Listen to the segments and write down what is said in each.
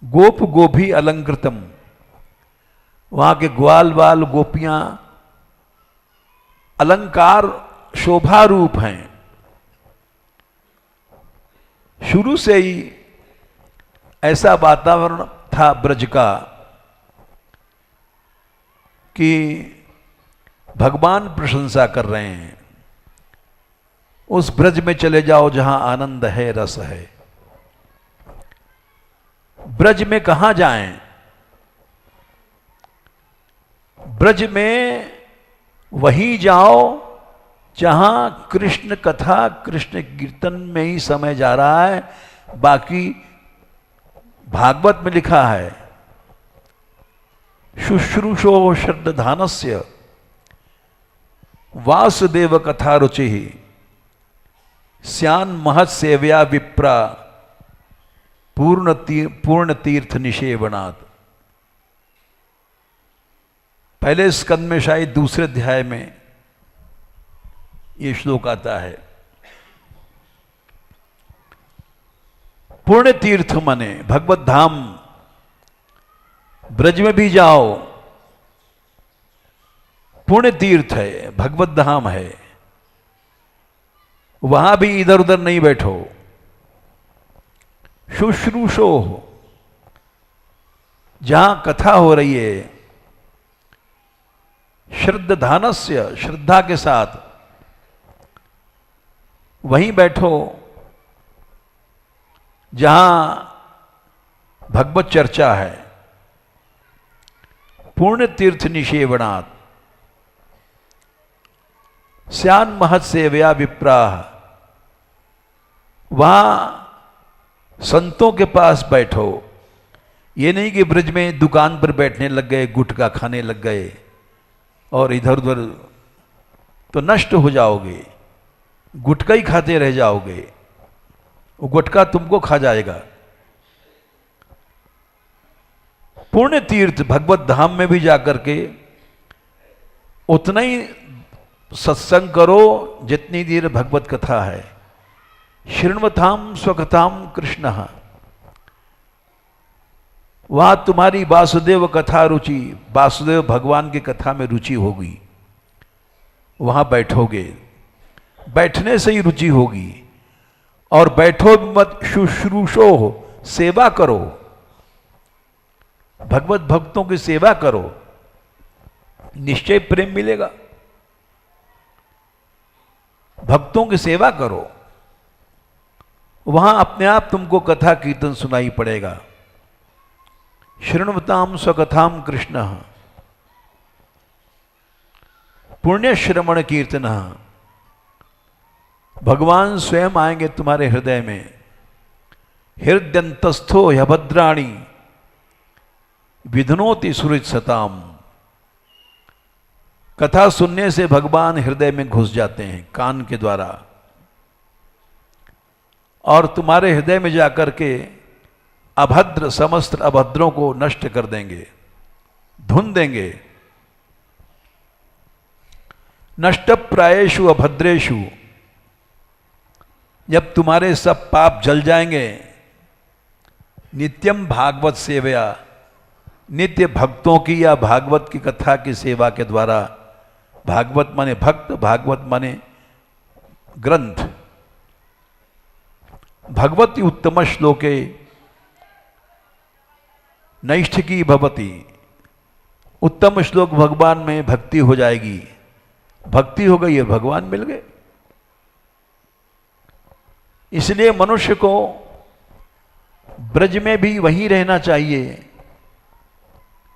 गोप गोभी अलंकृतम, वहां के ग्वाल बाल गोपियां अलंकार शोभा रूप हैं। शुरू से ही ऐसा वातावरण था ब्रज का कि भगवान प्रशंसा कर रहे हैं। उस ब्रज में चले जाओ जहां आनंद है, रस है। ब्रज में कहां जाएं? ब्रज में वहीं जाओ जहां कृष्ण कथा, कृष्ण कीर्तन में ही समय जा रहा है। बाकी भागवत में लिखा है, शुश्रूषो श्रद्धानस्य वासुदेव कथा रुचि स्यान महत सेव्या विप्रा पूर्ण तीर्थ निषेवनात्। पहले स्कंद में शायद दूसरे अध्याय में ये श्लोक आता है। पुण्य तीर्थ मने भगवत धाम। ब्रज में भी जाओ, पुण्य तीर्थ है, भगवत धाम है। वहां भी इधर उधर नहीं बैठो। शुश्रूषो, जहां कथा हो रही है, श्रद्धानस्य, श्रद्धा के साथ वहीं बैठो जहां भगवत चर्चा है। पूर्ण तीर्थ निषेवनात् स्यान महत सेव्या विप्राह, वहां संतों के पास बैठो। ये नहीं कि ब्रज में दुकान पर बैठने लग गए, गुटखा खाने लग गए और इधर उधर, तो नष्ट हो जाओगे। गुटखा ही खाते रह जाओगे, वो गुटखा तुमको खा जाएगा। पुण्य तीर्थ भगवत धाम में भी जाकर के उतना ही सत्संग करो जितनी देर भगवत कथा है। शृण्वताम स्वकथाम कृष्ण, वहां तुम्हारी वासुदेव कथा रुचि, वासुदेव भगवान की कथा में रुचि होगी। वहां बैठोगे, बैठने से ही रुचि होगी। और बैठो मत, शुश्रूषो, सेवा करो, भगवत भक्तों की सेवा करो, निश्चय प्रेम मिलेगा। भक्तों की सेवा करो, वहां अपने आप तुमको कथा कीर्तन सुनाई पड़ेगा। शृण्वताम स्वकथाम कृष्ण, पुण्य श्रवण कीर्तन, भगवान स्वयं आएंगे तुम्हारे हृदय में। हृदयंतस्थो ह्यभद्राणि विधनोति सुहृद सताम, कथा सुनने से भगवान हृदय में घुस जाते हैं कान के द्वारा, और तुम्हारे हृदय में जाकर के अभद्र, समस्त अभद्रों को नष्ट कर देंगे, धुन देंगे। नष्ट प्रायेषु अभद्रेषु, जब तुम्हारे सब पाप जल जाएंगे। नित्यम भागवत सेवया, नित्य भक्तों की या भागवत की कथा की सेवा के द्वारा। भागवत माने भक्त, भागवत माने ग्रंथ। भगवती उत्तम श्लोके नैष्ठिकी भवति, उत्तम श्लोक भगवान में भक्ति हो जाएगी। भक्ति हो गई और भगवान मिल गए। इसलिए मनुष्य को ब्रज में भी वहीं रहना चाहिए,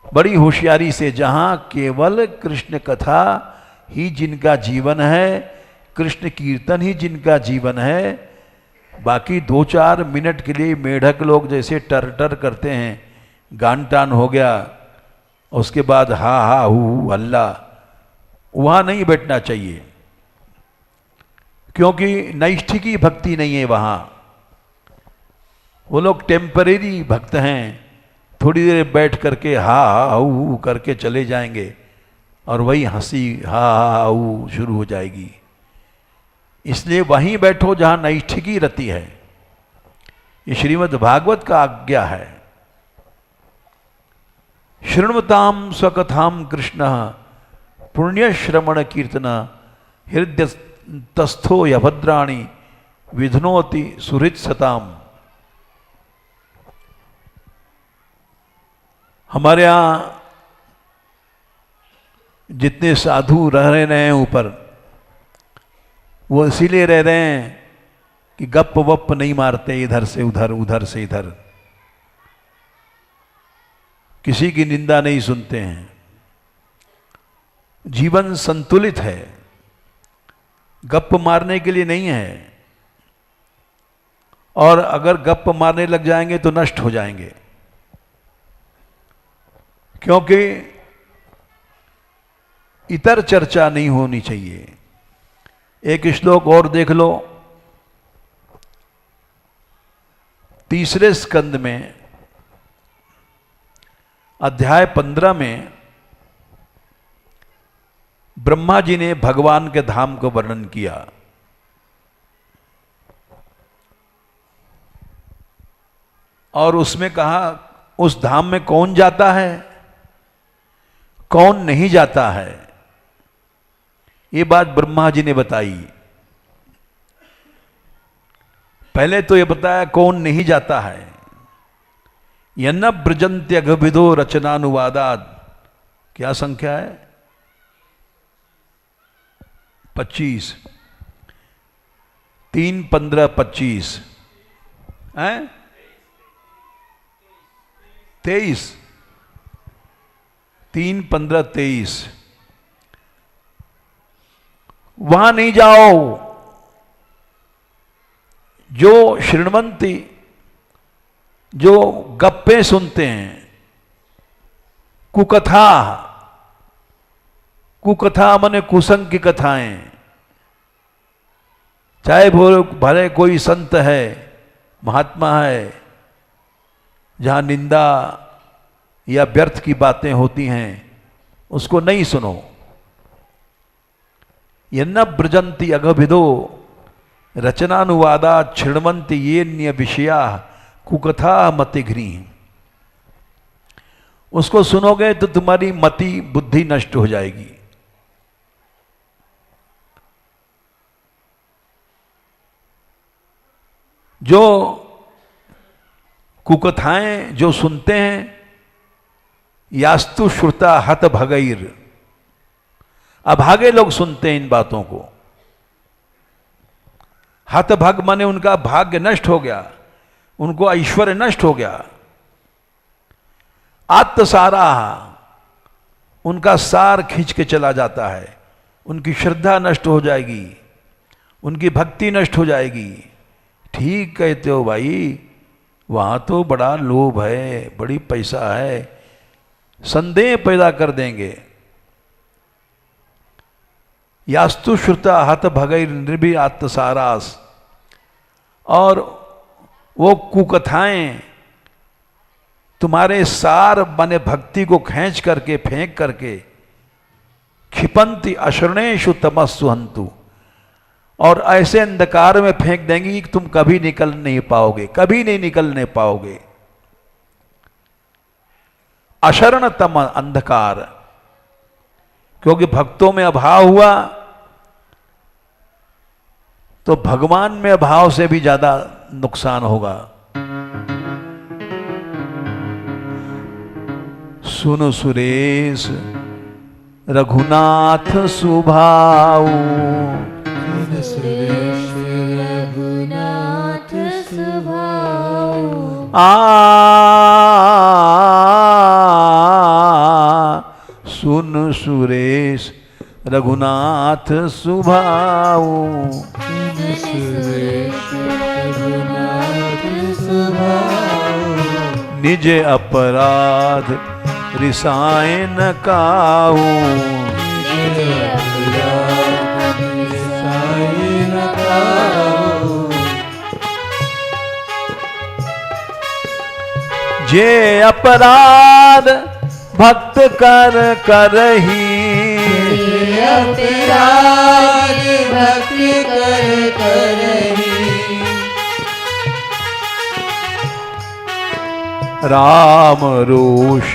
बड़ी होशियारी से, जहां केवल कृष्ण कथा ही जिनका जीवन है, कृष्ण कीर्तन ही जिनका जीवन है। बाकी 2-4 मिनट के लिए मेढक लोग जैसे टर टर करते हैं, गान टान हो गया, उसके बाद हा हा हू हल्ला, वहां नहीं बैठना चाहिए। क्योंकि नैष्ठिकी भक्ति नहीं है वहां। वो लोग टेम्परेरी भक्त हैं, थोड़ी देर बैठ करके हा हा हू करके चले जाएंगे और वही हंसी हा हा हू शुरू हो जाएगी। इसलिए वहीं बैठो जहां नैष्ठिकी रति है। ये श्रीमद् भागवत का आज्ञा है। शृण्वताम स्वकथाम कृष्ण पुण्य श्रवण कीर्तन हृदय तस्थो यभद्राणी विधनोति सुहृत सताम। हमारे यहाँ जितने साधु रह रहे हैं ऊपर, वो इसीलिए रह रहे हैं कि गप वप नहीं मारते इधर से उधर, उधर से इधर, किसी की निंदा नहीं सुनते हैं। जीवन संतुलित है, गप मारने के लिए नहीं है। और अगर गप मारने लग जाएंगे तो नष्ट हो जाएंगे, क्योंकि इतर चर्चा नहीं होनी चाहिए। एक श्लोक और देख लो, 3 स्कंद में अध्याय 15 में ब्रह्मा जी ने भगवान के धाम को वर्णन किया। और उसमें कहा उस धाम में कौन जाता है, कौन नहीं जाता है, ये बात ब्रह्मा जी ने बताई। पहले तो ये बताया कौन नहीं जाता है। यन्न ब्रजन्त्यघविदो रचनानुवादाद, क्या संख्या है, 25, 3, 15, 25 है, 23, 3, 15, 23। वहां नहीं जाओ। जो श्रृण्वन्ति, जो गप्पे सुनते हैं, कुकथा, कुकथा माने कुसंग की कथाएं, चाहे भले कोई संत है, महात्मा है, जहां निंदा या व्यर्थ की बातें होती हैं, उसको नहीं सुनो। यन्न ब्रजन्ति अघभिदो रचनानुवादा छिण्वन्ति ये न्य विषया कुकथा मतिघ्नी। उसको सुनोगे तो तुम्हारी मति बुद्धि नष्ट हो जाएगी। जो कुकथाएं जो सुनते हैं, यास्तु श्रुता हत भगैर, अभागे लोग सुनते हैं इन बातों को। हत भग माने उनका भाग्य नष्ट हो गया, उनको ऐश्वर्य नष्ट हो गया। आत्मसारा, उनका सार खींच के चला जाता है, उनकी श्रद्धा नष्ट हो जाएगी, उनकी भक्ति नष्ट हो जाएगी। ठीक कहते हो भाई, वहां तो बड़ा लोभ है, बड़ी पैसा है, संदेह पैदा कर देंगे। यास्तु श्रुता हत भगैर निर्भि आत्मसारास। और वो कुकथाएं तुम्हारे सार बने भक्ति को खींच करके फेंक करके, क्षिपंति अशरणेषु तमस्सुहंतु, और ऐसे अंधकार में फेंक देंगी कि तुम कभी निकल नहीं पाओगे, कभी नहीं निकलने पाओगे। अशरणतम अंधकार, क्योंकि भक्तों में अभाव हुआ तो भगवान में अभाव से भी ज्यादा नुकसान होगा। सुनो सुरेश रघुनाथ सुभाऊ, रघुनाथ सुभाऊ। सुन सुरेश रघुनाथ सुभाऊ, निज अपराध रिसाए न काहू, जे अपराध भक्त कर करही, अपराध भक्त कर करही। राम रोष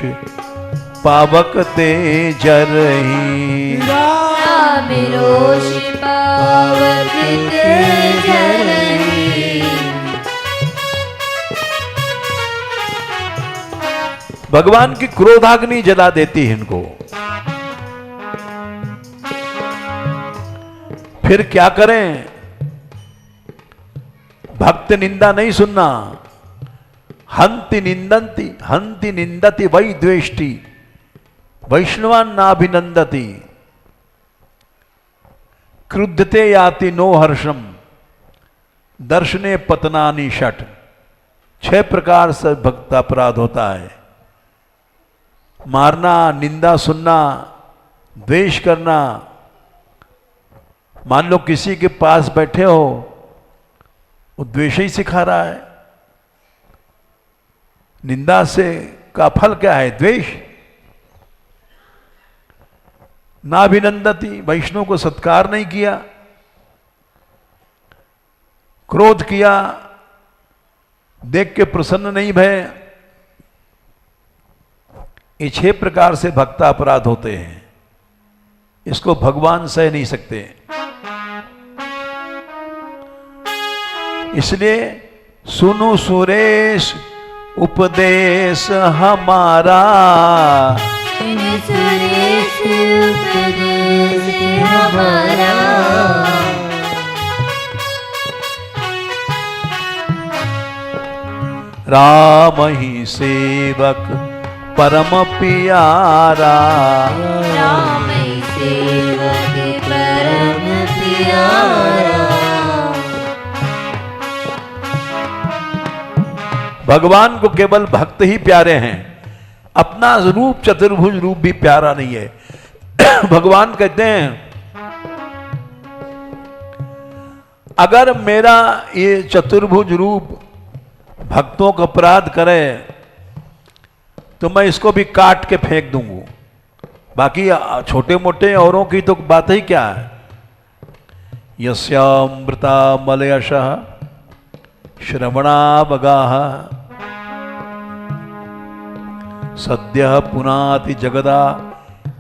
पावक ते जरही। राम रोष पावक ते जरही। भगवान की क्रोधाग्नि जला देती है इनको। फिर क्या करें? भक्त निंदा नहीं सुनना। हंति निंदति वै द्वेष्टि वैष्णवान नाभिनंदति। क्रुद्धते याति नो हर्षम दर्शने पतनानि षट। 6 प्रकार से भक्त अपराध होता है। मारना, निंदा सुनना, द्वेष करना। मान लो किसी के पास बैठे हो, वो द्वेष ही सिखा रहा है। निंदा से का फल क्या है? द्वेष। नाभिनंदति, वैष्णव को सत्कार नहीं किया, क्रोध किया, देख के प्रसन्न नहीं भय। ये 6 प्रकार से भक्त अपराध होते हैं। इसको भगवान सह नहीं सकते। इसलिए सुनो सुरेश उपदेश हमारा। सुरेश उपदेश हमारा। राम ही सेवक परम प्यारा। राम सेवक परम प्यारा। भगवान को केवल भक्त ही प्यारे हैं। अपना रूप चतुर्भुज रूप भी प्यारा नहीं है। भगवान कहते हैं अगर मेरा ये चतुर्भुज रूप भक्तों का अपराध करे तो मैं इसको भी काट के फेंक दूंगा। बाकी छोटे मोटे औरों की तो बात ही क्या है। यस्यामृता मलयशः श्रवणावगाः सद्यः पुनाति जगदा।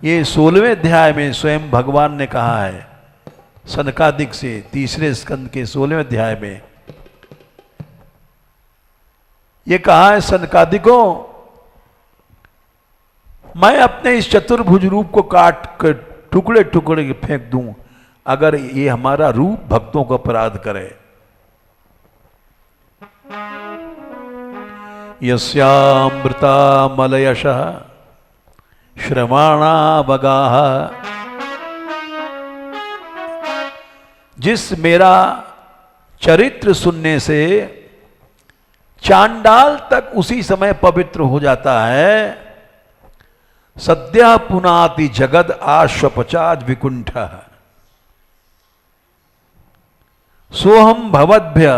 ये 16वें अध्याय में स्वयं भगवान ने कहा है सनकादिक से, 3रे स्कंद के 16वें अध्याय में ये कहा है सनकादिकों, मैं अपने इस चतुर्भुज रूप को काट कर टुकड़े टुकड़े फेंक दूं अगर ये हमारा रूप भक्तों को अपराध करे। यस्यामृता मलयशः श्रवणावगाः। जिस मेरा चरित्र सुनने से चांडाल तक उसी समय पवित्र हो जाता है। सद्यः पुनाति जगद आश्वपचाद विकुंठः। सोहम भवद्भ्य।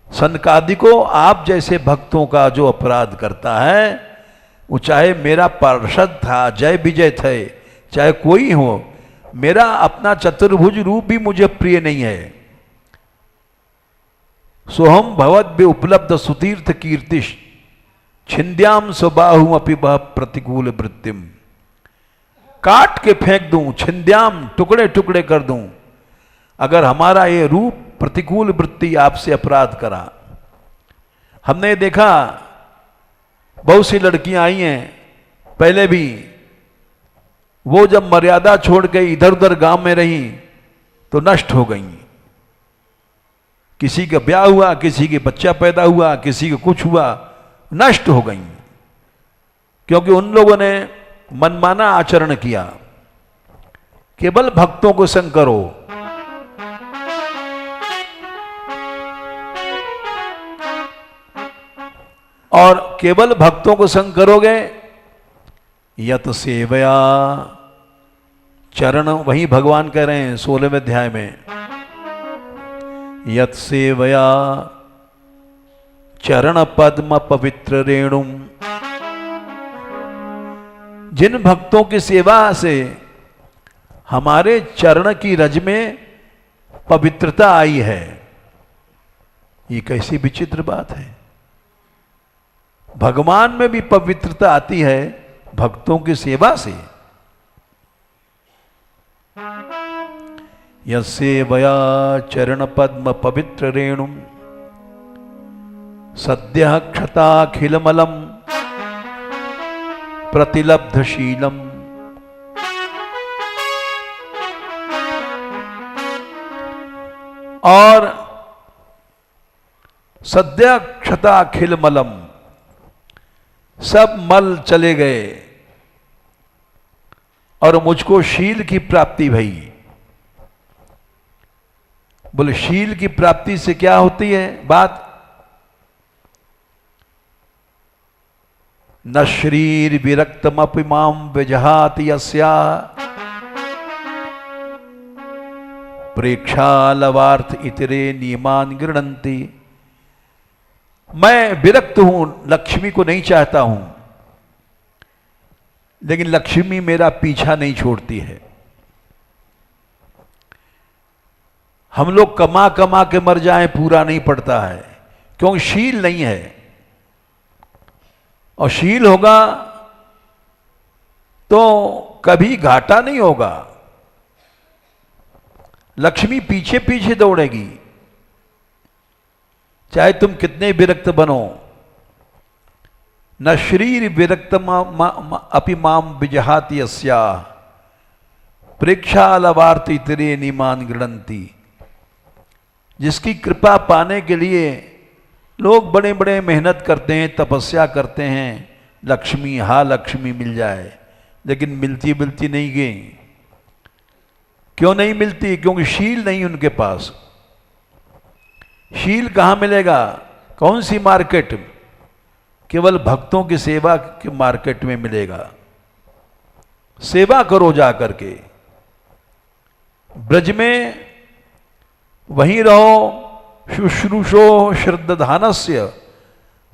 सनकादिको आप जैसे भक्तों का जो अपराध करता है वो चाहे मेरा पार्षद था, जय विजय थे, चाहे कोई हो, मेरा अपना चतुर्भुज रूप भी मुझे प्रिय नहीं है। सोहम भवद्भ्य उपलब्ध सुतीर्थ कीर्तिश छिंद्याम स्वबाहु अपि बह प्रतिकूल वृत्तिम। काट के फेंक दूं, छिंद्याम टुकड़े टुकड़े कर दूं अगर हमारा ये रूप प्रतिकूल वृत्ति आपसे अपराध करा। हमने देखा बहुत सी लड़कियां आई हैं पहले भी, वो जब मर्यादा छोड़ के इधर उधर गांव में रही तो नष्ट हो गई। किसी का ब्याह हुआ, किसी के बच्चा पैदा हुआ, किसी को कुछ हुआ, नष्ट हो गई क्योंकि उन लोगों ने मनमाना आचरण किया। केवल भक्तों को संग करो। और केवल भक्तों को संग करोगे यत सेवया चरण, वही भगवान कह रहे हैं 16वें अध्याय में, यत सेवया चरण पद्म पवित्र रेणुम। जिन भक्तों की सेवा से हमारे चरण की रज में पवित्रता आई है, ये कैसी विचित्र बात है। भगवान में भी पवित्रता आती है, भक्तों की सेवा से। यस्सेवया चरण पद्म पवित्र रेणु सद्यः क्षताखिलमलं प्रतिलब्धशीलम्। और सद्य क्षताखिलमलम, सब मल चले गए और मुझको शील की प्राप्ति भई। बोले शील की प्राप्ति से क्या होती है बात? न शरीर विरक्तमपि माम विजहाति यस्या प्रेक्षालवार्थ इतरे नियमान गृणंती। मैं विरक्त हूं, लक्ष्मी को नहीं चाहता हूं, लेकिन लक्ष्मी मेरा पीछा नहीं छोड़ती है। हम लोग कमा कमा के मर जाएं पूरा नहीं पड़ता है, क्योंकि शील नहीं है। और शील होगा तो कभी घाटा नहीं होगा। लक्ष्मी पीछे पीछे दौड़ेगी, चाहे तुम कितने विरक्त बनो। न शरीर विरक्त अपि माम विजहाति यस्या प्रेक्षालवार्थ इतरे निमान गृणंती। जिसकी कृपा पाने के लिए लोग बड़े बड़े मेहनत करते हैं, तपस्या करते हैं, लक्ष्मी हा लक्ष्मी मिल जाए, लेकिन मिलती मिलती नहीं गई। क्यों नहीं मिलती? क्योंकि शील नहीं उनके पास। शील कहां मिलेगा? कौन सी मार्केट? केवल भक्तों की सेवा के मार्केट में मिलेगा। सेवा करो जा करके, ब्रज में वहीं रहो। शुश्रूषो श्रद्धानस्य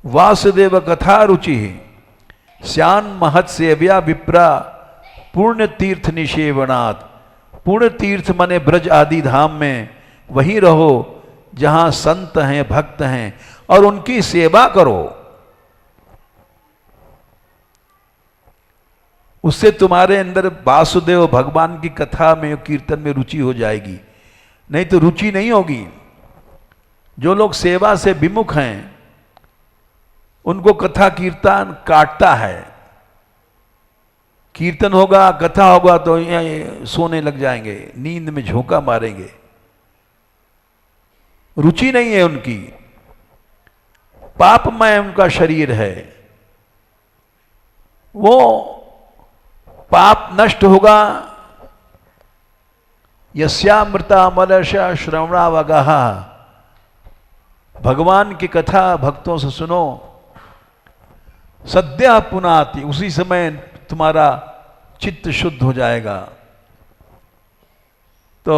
वासुदेव कथा रुचि श्यान महत सेव्या विप्रा पुण्य तीर्थ निषेवनात्। पुण्य तीर्थ मने ब्रज आदि धाम में वहीं रहो जहां संत हैं, भक्त हैं, और उनकी सेवा करो। उससे तुम्हारे अंदर वासुदेव भगवान की कथा में, कीर्तन में रुचि हो जाएगी। नहीं तो रुचि नहीं होगी। जो लोग सेवा से विमुख हैं उनको कथा कीर्तन काटता है। कीर्तन होगा, कथा होगा तो सोने लग जाएंगे, नींद में झोंका मारेंगे। रुचि नहीं है उनकी, पापमय उनका शरीर है। वो पाप नष्ट होगा। यस्यामृता मलश श्रवणावगाह। भगवान की कथा भक्तों से सुनो, सद्या पुनाति, उसी समय तुम्हारा चित्त शुद्ध हो जाएगा। तो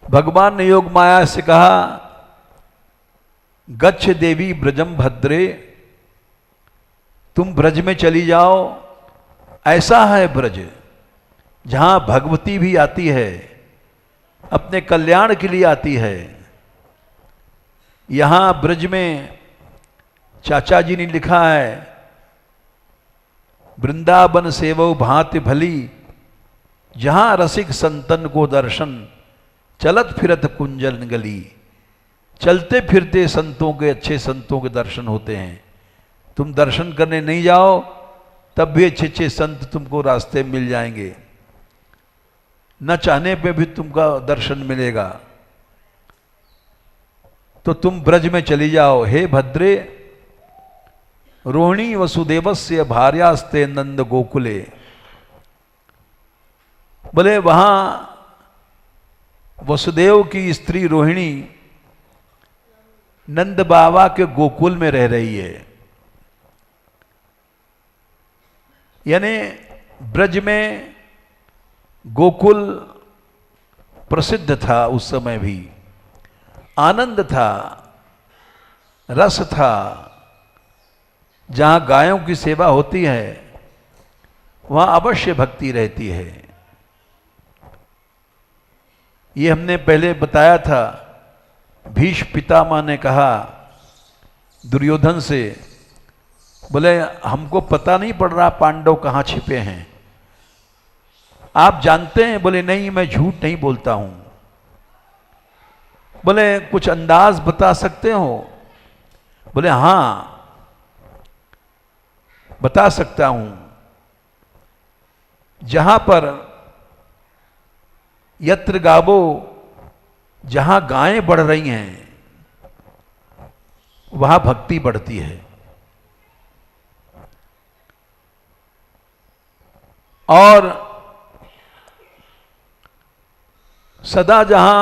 भगवान ने योग माया से कहा, गच्छ देवी ब्रजम भद्रे, तुम ब्रज में चली जाओ। ऐसा है ब्रज जहां भगवती भी आती है, अपने कल्याण के लिए आती है। यहां ब्रज में चाचा जी ने लिखा है, वृंदावन सेवो भांति भली, जहां रसिक संतन को दर्शन, चलत फिरत कुंजन गली। चलते फिरते संतों के, अच्छे संतों के दर्शन होते हैं। तुम दर्शन करने नहीं जाओ तब भी अच्छे अच्छे संत तुमको रास्ते मिल जाएंगे, न चाहने पे भी तुमका दर्शन मिलेगा। तो तुम ब्रज में चली जाओ। हे भद्रे, रोहिणी वसुदेवस्य भार्यास्ते नंद गोकुले। बोले वहां वसुदेव की स्त्री रोहिणी नंद बाबा के गोकुल में रह रही है। यानी ब्रज में गोकुल प्रसिद्ध था उस समय भी। आनंद था, रस था। जहां गायों की सेवा होती है वहां अवश्य भक्ति रहती है। ये हमने पहले बताया था। भीष्म पितामह ने कहा दुर्योधन से, बोले हमको पता नहीं पड़ रहा पांडव कहाँ छिपे हैं, आप जानते हैं? बोले नहीं, मैं झूठ नहीं बोलता हूं। बोले कुछ अंदाज बता सकते हो? बोले हां बता सकता हूं। जहां पर यत्र गावो, जहां गायें बढ़ रही हैं वहां भक्ति बढ़ती है, और सदा जहां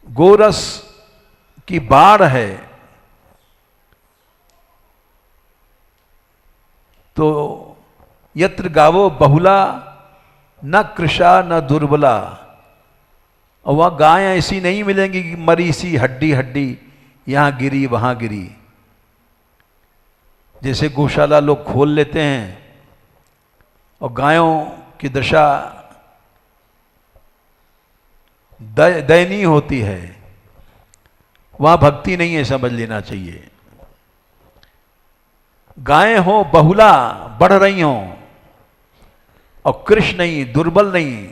गोरस की बाढ़ है तो यत्र गावो बहुला न कृषा न दुर्बला, और वह गाय ऐसी नहीं मिलेंगी कि मरी सी हड्डी हड्डी यहां गिरी वहां गिरी। जैसे गौशाला लोग खोल लेते हैं और गायों की दशा दयनीय होती है, वहां भक्ति नहीं है, समझ लेना चाहिए। गायें हो बहुला बढ़ रही हो और कृष्ण नहीं, दुर्बल नहीं।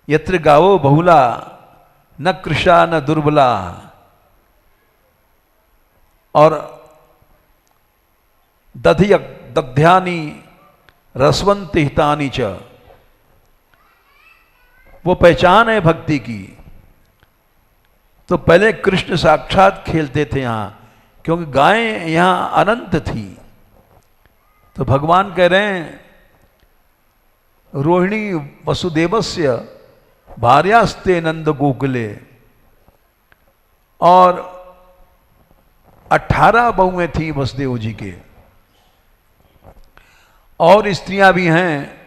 यत्र गावो बहुला न कृषा न दुर्बला, और दध्यानी रसवंत हितानी च, वो पहचान है भक्ति की। तो पहले कृष्ण साक्षात खेलते थे यहां, क्योंकि गायें यहां अनंत थी। तो भगवान कह रहे हैं रोहिणी वसुदेवस्य भार्यास्ते नंद गोकुले, और 18 बहुएं थी वसुदेव जी के, और स्त्रियां भी हैं।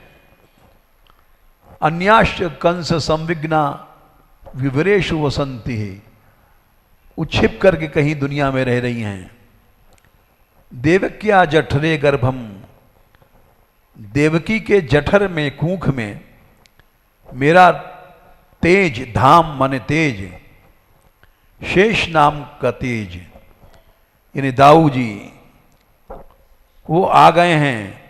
अन्याश्च कंस संविघ्ना विवरेशु वसंती, उच्छिप करके कहीं दुनिया में रह रही हैं। देवक्या जठरे गर्भम, देवकी के जठर में कूख में मेरा तेज, धाम माने तेज, शेष नाम का तेज, यानी दाऊ जी वो आ गए हैं।